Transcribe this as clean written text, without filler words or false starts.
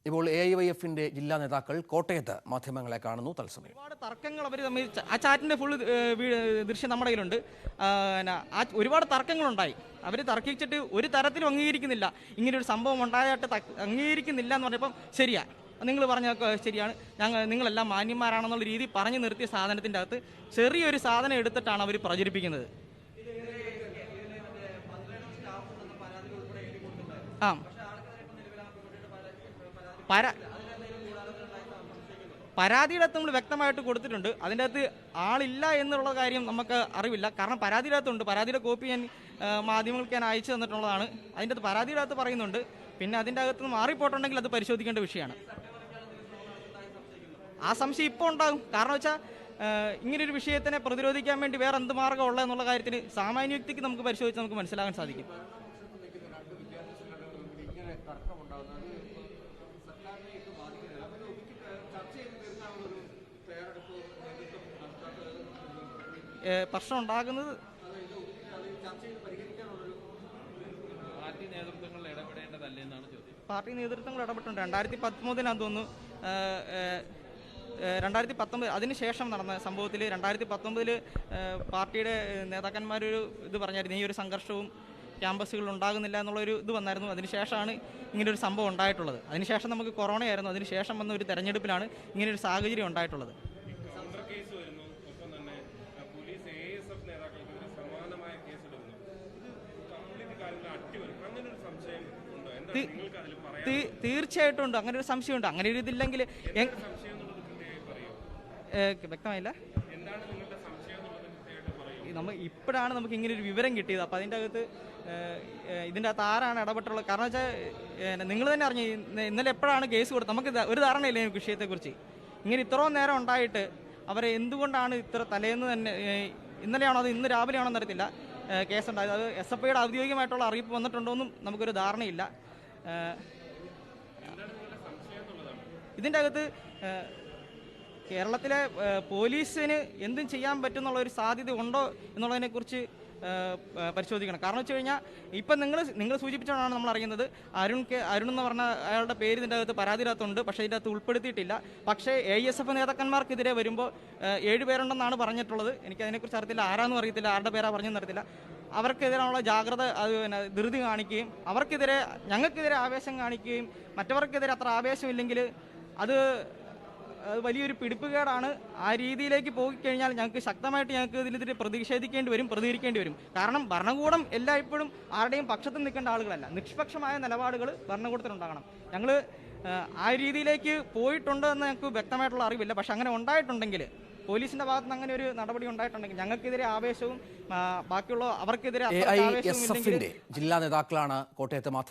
ഇപ്പോൾ AIYF-ന്റെ ജില്ലാ നേതാക്കൾ കോട്ടയത്ത് മാധ്യമങ്ങളെ കാണുന്നു. തത്സമയം ഒരുപാട് തർക്കങ്ങൾ അവർ തമ്മിൽ ആ ചാറ്റിൻ്റെ ഫുള്ള് ദൃശ്യം നമ്മുടെ കയ്യിലുണ്ട്. ഒരുപാട് തർക്കങ്ങളുണ്ടായി. അവർ തർക്കിച്ചിട്ട് ഒരു തരത്തിലും അംഗീകരിക്കുന്നില്ല. ഇങ്ങനൊരു സംഭവം ഉണ്ടായിട്ട് അംഗീകരിക്കുന്നില്ല എന്ന് പറഞ്ഞപ്പം ശരിയാ, നിങ്ങൾ പറഞ്ഞൊക്കെ ശരിയാണ്, നിങ്ങളെല്ലാം മാന്യന്മാരാണെന്നുള്ള രീതി പറഞ്ഞു നിർത്തിയ സാധനത്തിൻ്റെ അകത്ത് ചെറിയൊരു സാധനം എടുത്തിട്ടാണ് അവർ പ്രചരിപ്പിക്കുന്നത്. ആ പരാതിയുടെ അകത്ത് നമ്മൾ വ്യക്തമായിട്ട് കൊടുത്തിട്ടുണ്ട്. അതിൻ്റെ അകത്ത് ആളില്ല എന്നുള്ള കാര്യം നമുക്ക് അറിവില്ല. കാരണം പരാതിയുടെ അകത്തുണ്ട്. പരാതിയുടെ കോപ്പി ഞാൻ മാധ്യമങ്ങൾക്ക് ഞാൻ അയച്ചു തന്നിട്ടുള്ളതാണ്. അതിൻ്റെ അകത്ത് പരാതിയുടെ അകത്ത് പറയുന്നുണ്ട്. പിന്നെ അതിൻ്റെ അകത്ത് നിന്ന് മാറിപ്പോയിട്ടുണ്ടെങ്കിൽ അത് പരിശോധിക്കേണ്ട വിഷയമാണ്. ആ സംശയം ഇപ്പോൾ ഉണ്ടാകും. കാരണം വെച്ചാൽ ഇങ്ങനൊരു വിഷയത്തിനെ പ്രതിരോധിക്കാൻ വേണ്ടി വേറെ എന്ത് മാർഗ്ഗമുള്ള എന്നുള്ള കാര്യത്തിന് സാമാന്യ വ്യക്തിക്ക് നമുക്ക് പരിശോധിച്ച് നമുക്ക് മനസ്സിലാക്കാൻ സാധിക്കും. പ്രശ്നം ഉണ്ടാകുന്നത് പാർട്ടി നേതൃത്വങ്ങൾ ഇടപെട്ടുണ്ട്. 2019 തോന്നുന്നു, 2019 അതിനുശേഷം നടന്ന സംഭവത്തിൽ 2019 പാർട്ടിയുടെ നേതാക്കന്മാരൊരു ഇത് പറഞ്ഞായിരുന്നു, ഈ ഒരു സംഘർഷവും ക്യാമ്പസുകളിൽ ഉണ്ടാകുന്നില്ല എന്നുള്ളൊരു ഇത് വന്നായിരുന്നു. അതിനുശേഷമാണ് ഇങ്ങനൊരു സംഭവം ഉണ്ടായിട്ടുള്ളത്. അതിനുശേഷം നമുക്ക് കൊറോണയായിരുന്നു. അതിനുശേഷം വന്ന ഒരു തെരഞ്ഞെടുപ്പിലാണ് ഇങ്ങനൊരു സാഹചര്യം ഉണ്ടായിട്ടുള്ളത്. തീർച്ചയായിട്ടും ഉണ്ട്, അങ്ങനെ ഒരു സംശയമുണ്ട്. അങ്ങനെ ഒരു ഇതില്ലെങ്കിൽ വ്യക്തമായില്ല. ഇപ്പോഴാണ് നമുക്ക് ഇങ്ങനെ ഒരു വിവരം കിട്ടിയത്. അപ്പോൾ അതിൻ്റെ അകത്ത് ഇതിൻ്റെ അകത്ത് ആരാണ് ഇടപെട്ടുള്ളത്? കാരണം വെച്ചാൽ നിങ്ങൾ തന്നെ അറിഞ്ഞു, ഇന്നലെ എപ്പോഴാണ് കേസ് കൊടുത്തത് നമുക്ക് ഒരു ധാരണയില്ല ഈ വിഷയത്തെക്കുറിച്ച്. ഇങ്ങനെ ഇത്രയും നേരം ഉണ്ടായിട്ട് അവരെ എന്തുകൊണ്ടാണ് ഇത്ര തലേന്ന് തന്നെ, ഇന്നലെയാണോ അത് ഇന്ന് രാവിലെയാണോ എന്നറിയത്തില്ല, കേസുണ്ടായത്. അത് SFIയുടെ ഔദ്യോഗികമായിട്ടുള്ള അറിയിപ്പ് വന്നിട്ടുണ്ടോയെന്നും നമുക്കൊരു ധാരണയില്ല. ഇതിൻ്റെ അകത്ത് കേരളത്തിലെ പോലീസിന് എന്തും ചെയ്യാൻ പറ്റുന്നുള്ള ഒരു സാധ്യത ഉണ്ടോ എന്നുള്ളതിനെക്കുറിച്ച് പരിശോധിക്കണം. കാരണം വെച്ച് കഴിഞ്ഞാൽ ഇപ്പം നിങ്ങൾ സൂചിപ്പിച്ചതാണ് നമ്മൾ അറിയുന്നത്. അരുൺ എന്ന് പറഞ്ഞ അയാളുടെ പേര് ഇതിൻ്റെ അകത്ത് പരാതിയിനകത്തുണ്ട്, പക്ഷേ ഇതിൻ്റെ അകത്ത് ഉൾപ്പെടുത്തിയിട്ടില്ല. പക്ഷേ AISF നേതാക്കന്മാർക്കെതിരെ വരുമ്പോൾ 7 പേരുണ്ടെന്നാണ് പറഞ്ഞിട്ടുള്ളത്. എനിക്കതിനെക്കുറിച്ച് അറിയത്തില്ല, ആരാന്നും അറിയത്തില്ല, ആരുടെ പേരാ പറഞ്ഞെന്ന് അറിയത്തില്ല. അവർക്കെതിരെയുള്ള ജാഗ്രത ധൃതി കാണിക്കുകയും അവർക്കെതിരെ ഞങ്ങൾക്കെതിരെ ആവേശം കാണിക്കുകയും മറ്റവർക്കെതിരെ അത്ര ആവേശമില്ലെങ്കിൽ അത് വലിയൊരു പിടിപ്പുകേടാണ്. ആ രീതിയിലേക്ക് പോയിക്കഴിഞ്ഞാൽ ഞങ്ങൾക്ക് ഇതിനെതിരെ പ്രതികരിക്കേണ്ടി വരും. കാരണം ഭരണകൂടം എല്ലായ്പ്പോഴും ആരുടെയും പക്ഷത്ത് നിൽക്കേണ്ട ആളുകളല്ല. നിഷ്പക്ഷമായ നിലപാടുകൾ ഭരണകൂടത്തിനുണ്ടാകണം. ഞങ്ങൾ ആ രീതിയിലേക്ക് പോയിട്ടുണ്ടോ എന്ന് ഞങ്ങൾക്ക് വ്യക്തമായിട്ടുള്ള അറിവില്ല. പക്ഷെ അങ്ങനെ ഉണ്ടായിട്ടുണ്ടെങ്കിൽ, പോലീസിന്റെ ഭാഗത്ത് നിന്ന് അങ്ങനെ ഒരു നടപടി ഉണ്ടായിട്ടുണ്ടെങ്കിൽ ഞങ്ങൾക്കെതിരെ ആവേശവും ബാക്കിയുള്ള അവർക്കെതിരെ AISF-ന്റെ ജില്ലാ നേതാക്കളാണ് കോട്ടയത്ത് മാധ്യമ